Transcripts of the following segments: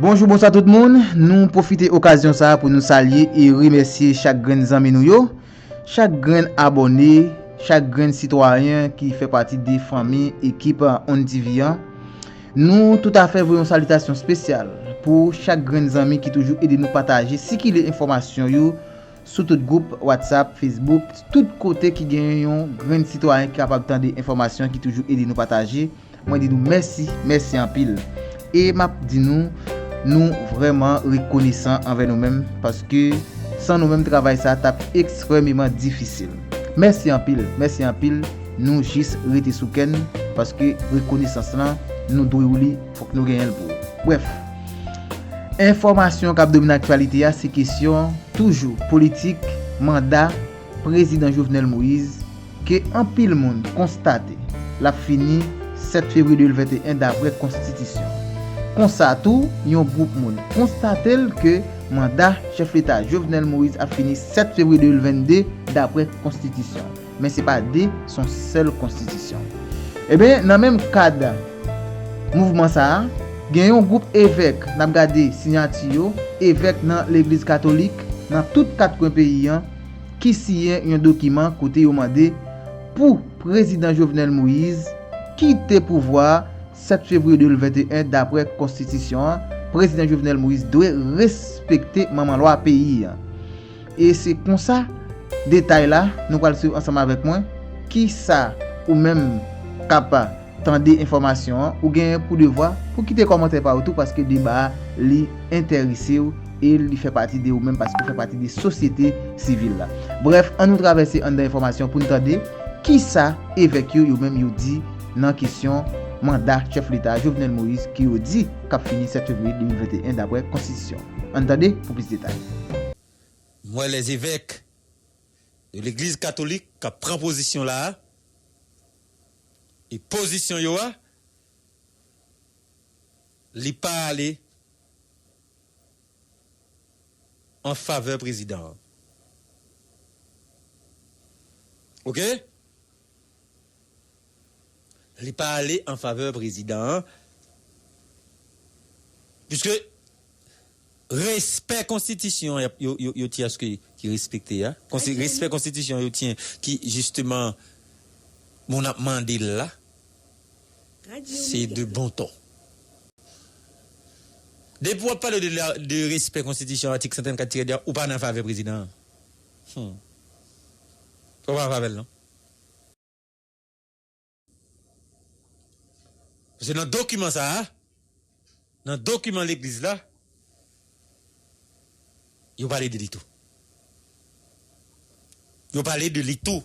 Bonjour, bonsoir tout le monde. Nous profitons de l'occasion ça pour nous saluer et remercier chaque grand ami nous yo, chaque grand abonné, chaque grand citoyen qui fait partie des familles équipe On TV. Nous tout à fait voulons une salutation spéciale pour chaque grand ami qui toujours aide nous partager si qu'il est information yo sur tout groupe WhatsApp, Facebook, tout côté qui gagne un grand citoyen qui capable de des informations qui toujours aide nous partager. Moi dis nous merci en pile. Et m'a dit nous vraiment reconnaissants envers nous-mêmes parce que sans nous-mêmes travail ça tape extrêmement difficile. Merci en pile, nous juste rester sous ken parce que reconnaissance là nous doit faut que nous gagnions le pour. Bref, information qui domine l'actualité c'est question toujours politique, mandat président Jovenel Moïse que en pile monde constaté la fini 7 février 2021 d'après constitution. Comme ça tout, yon groupe moun constaté que mandat chef l'État Jovenel Moïse a fini 7 février 2022 d'après constitution. Mais c'est pas de son seule constitution. Eh bien, dans même cadre mouvement ça, gen yon groupe évêque n'a regardé signature évêque dans l'église catholique dans tout 4 coins pays qui signe un document côté yon mandé pour président Jovenel Moïse quitter pouvoir 7 février 2021 d'après constitution, président Jovenel Moïse doit respecter maman loi pays. Et c'est comme ça détail là, nous allons suivre ensemble avec moi qui ça ou même capable tendre information ou gain pour devoir pour quitter commentaire partout parce que débat li intéressé et il fait partie de ou même parce qu'il fait partie des sociétés civiles là. Bref, on nous traverser en d'information pour nous entendre qui ça évêque ou même yo dit dans question mandat chef l'État Jovenel Moïse qui a dit qu'a fini 7 février 2021 d'après constitution. Entendez pour plus de détails. Moi les évêques de l'église catholique qui prend position là et position yo li pas aller en faveur président. OK? Il n'est pas allé en faveur président puisque respect constitution yo tient ce qui respecté respect constitution yo tient qui justement mon a demandé là c'est de bon ton. Depuis pour parler de respect constitution article 134 ou pas en faveur président. Pas en faveur non. Parce que dans le document ça, dans le document de l'église là, il parle de l'ITO. Il parle de l'ITO.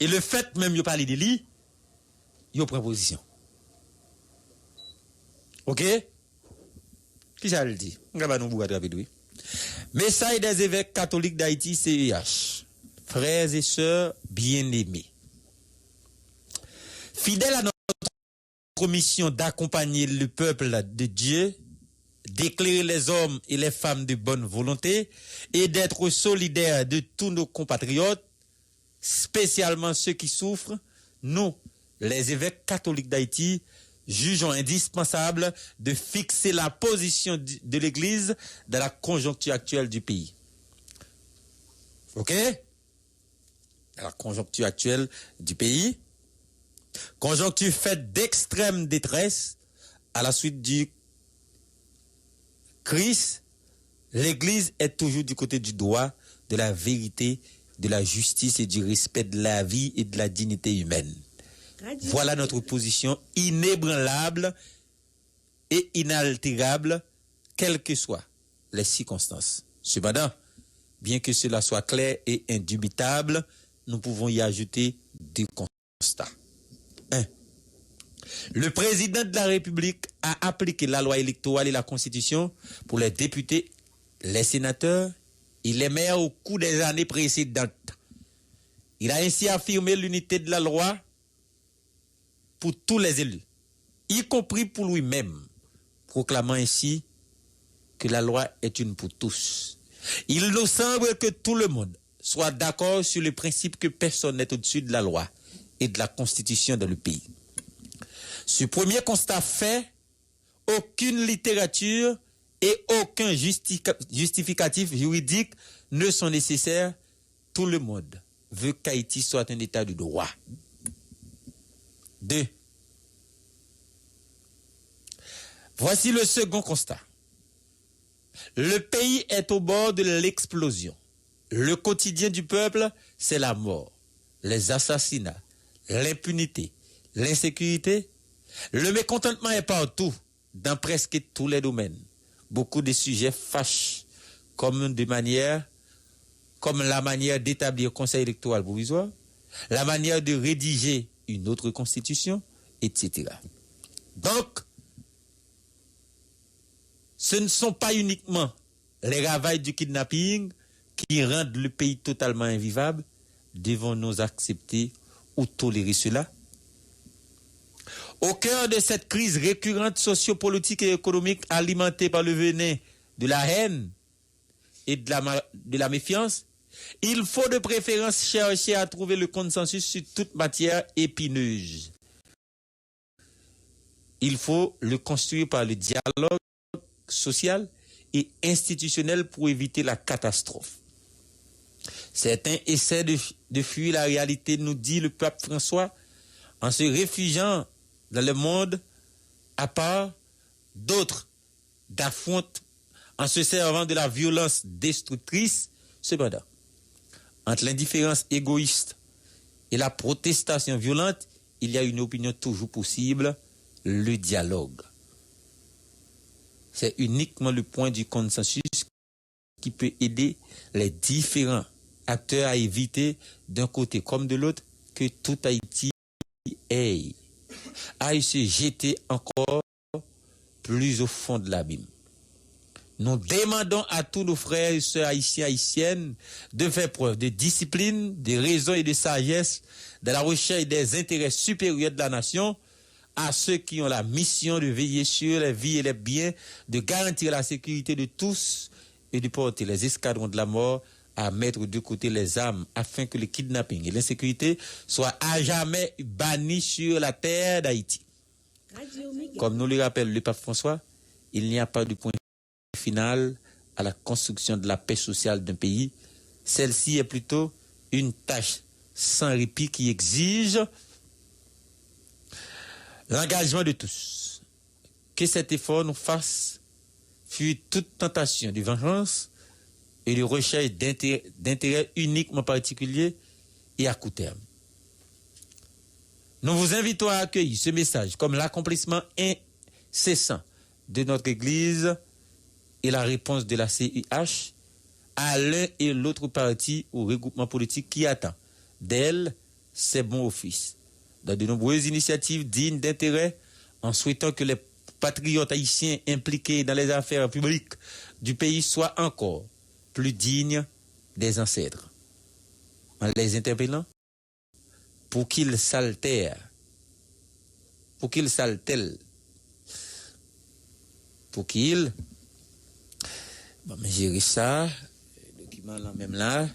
Et le fait même il parle de lui, il prend position. OK? Qui ça le dit? On va nous bouger rapide oui. Message des évêques catholiques d'Haïti CEH. Frères et sœurs bien-aimés. Fidèles à notre mission d'accompagner le peuple de Dieu, d'éclairer les hommes et les femmes de bonne volonté et d'être solidaires de tous nos compatriotes, spécialement ceux qui souffrent, nous, les évêques catholiques d'Haïti, jugeons indispensable de fixer la position de l'Église dans la conjoncture actuelle du pays. OK? Dans la conjoncture actuelle du pays, conjoncture faite d'extrême détresse à la suite du Christ, l'Église est toujours du côté du droit, de la vérité, de la justice et du respect de la vie et de la dignité humaine. Voilà notre position inébranlable et inaltérable, quelles que soient les circonstances. Cependant, bien que cela soit clair et indubitable, nous pouvons y ajouter deux constats. 1. Le président de la République a appliqué la loi électorale et la Constitution pour les députés, les sénateurs et les maires au cours des années précédentes. Il a ainsi affirmé l'unité de la loi pour tous les élus, y compris pour lui-même, proclamant ainsi que la loi est une pour tous. Il nous semble que tout le monde soit d'accord sur le principe que personne n'est au-dessus de la loi et de la Constitution dans le pays. Ce premier constat fait, aucune littérature et aucun justificatif juridique ne sont nécessaires. Tout le monde veut qu'Haïti soit un état de droit. 2. Voici le second constat. Le pays est au bord de l'explosion. Le quotidien du peuple, c'est la mort, les assassinats, l'impunité, l'insécurité. Le mécontentement est partout, dans presque tous les domaines. Beaucoup de sujets fâchent, comme la manière d'établir un conseil électoral provisoire, la manière de rédiger une autre constitution, etc. Donc, ce ne sont pas uniquement les ravages du kidnapping qui rendent le pays totalement invivable. Devons-nous accepter ou tolérer cela? Au cœur de cette crise récurrente sociopolitique et économique alimentée par le venin de la haine et de la méfiance, il faut de préférence chercher à trouver le consensus sur toute matière épineuse. Il faut le construire par le dialogue social et institutionnel pour éviter la catastrophe. Certains essaient de fuir la réalité, nous dit le pape François, en se réfugiant dans le monde à part. D'autres d'affrontent en se servant de la violence destructrice. Cependant, entre l'indifférence égoïste et la protestation violente, il y a une opinion toujours possible, le dialogue. C'est uniquement le point du consensus qui peut aider les différents acteurs à éviter, d'un côté comme de l'autre, que tout Haïti aille se jeter encore plus au fond de l'abîme. Nous demandons à tous nos frères et sœurs haïtiens, haïtiennes, de faire preuve de discipline, de raison et de sagesse dans la recherche des intérêts supérieurs de la nation, à ceux qui ont la mission de veiller sur les vies et les biens, de garantir la sécurité de tous et de porter les escadrons de la mort à mettre de côté les armes afin que le kidnapping et l'insécurité soient à jamais bannis sur la terre d'Haïti. Comme nous le rappelle le pape François, il n'y a pas de point final à la construction de la paix sociale d'un pays. Celle-ci est plutôt une tâche sans répit qui exige l'engagement de tous. Que cet effort nous fasse fuir toute tentation de vengeance et de recherche d'intérêts uniquement particuliers et à court terme. Nous vous invitons à accueillir ce message comme l'accomplissement incessant de notre Église et la réponse de la CIH à l'un et l'autre parti ou regroupement politique qui attend d'elle ses bons offices, dans de nombreuses initiatives dignes d'intérêt, en souhaitant que les patriotes haïtiens impliqués dans les affaires publiques du pays soient encore plus dignes des ancêtres. En les interpellant, pour qu'ils s'altèrent, pour qu'ils bon, mais j'ai ça, le document là même là,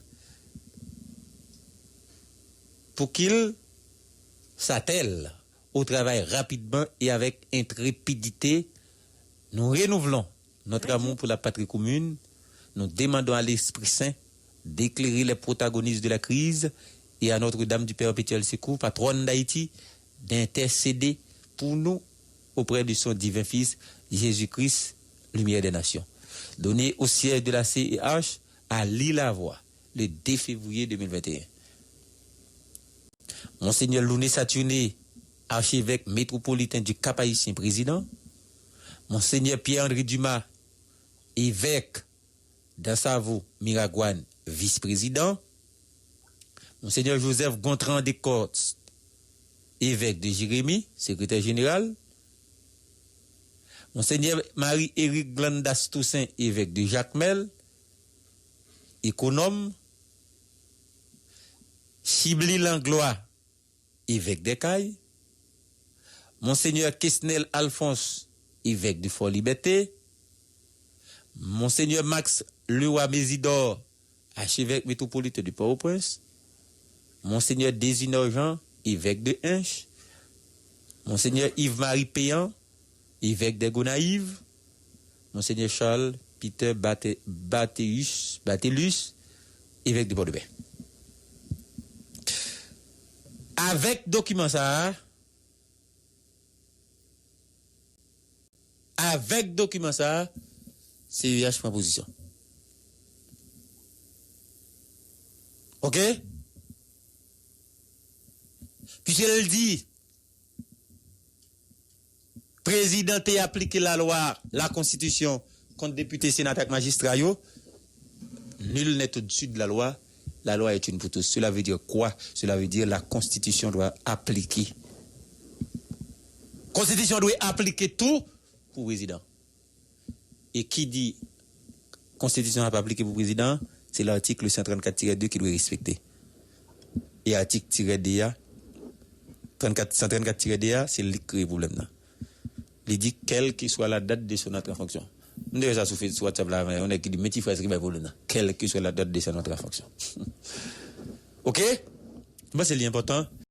pour qu'ils s'attellent au travail rapidement et avec intrépidité. Nous renouvelons notre amour pour la patrie commune. Nous demandons à l'Esprit Saint d'éclairer les protagonistes de la crise et à Notre-Dame du Perpétuel Secours, patronne d'Haïti, d'intercéder pour nous auprès de son divin Fils, Jésus-Christ, lumière des nations. Donné au siège de la CIH à Lille-la-Voix, le 2 février 2021. Monseigneur Louné Saturné, archevêque métropolitain du Cap-Haïtien, président. Monseigneur Pierre-André Dumas, évêque d'Assavo, Miragouane, vice-président. Monseigneur Joseph Gontran Descortes, évêque de Jérémie, secrétaire général. Monseigneur Marie-Éric Glandas Toussaint, évêque de Jacmel, économe. Chibli Langlois, évêque d'Ecaille. Monseigneur Kesnel Alphonse, évêque de Fort-Liberté. Monseigneur Max Leroy Mésidor, archevêque métropolitain du Port-au-Prince. Monseigneur Désinor Jean, évêque de Hinche. Monseigneur Yves-Marie Péan, évêque des Gonaïves, Monseigneur Charles Peter Batellus, évêque de Port-de-Paix. Avec document ça, CEH prend position. OK? Puisqu'elle dit, président a appliqué la loi, la constitution, contre député, sénateur, magistrat, nul n'est au-dessus de la loi est une pour tous. Cela veut dire quoi? Cela veut dire la constitution doit appliquer. Constitution doit appliquer tout pour le président. Et qui dit constitution n'a pas appliqué pour le président, c'est l'article 134-2 qui doit respecter. Et article -DA, 134-DA, c'est le problème là. Il dit quelle que soit la date de son entrée en fonction. Nous devons ça sur WhatsApp là, on a qui dit métier frère qui problème là. Quelle que soit la date de son entrée en fonction. OK? C'est l'important.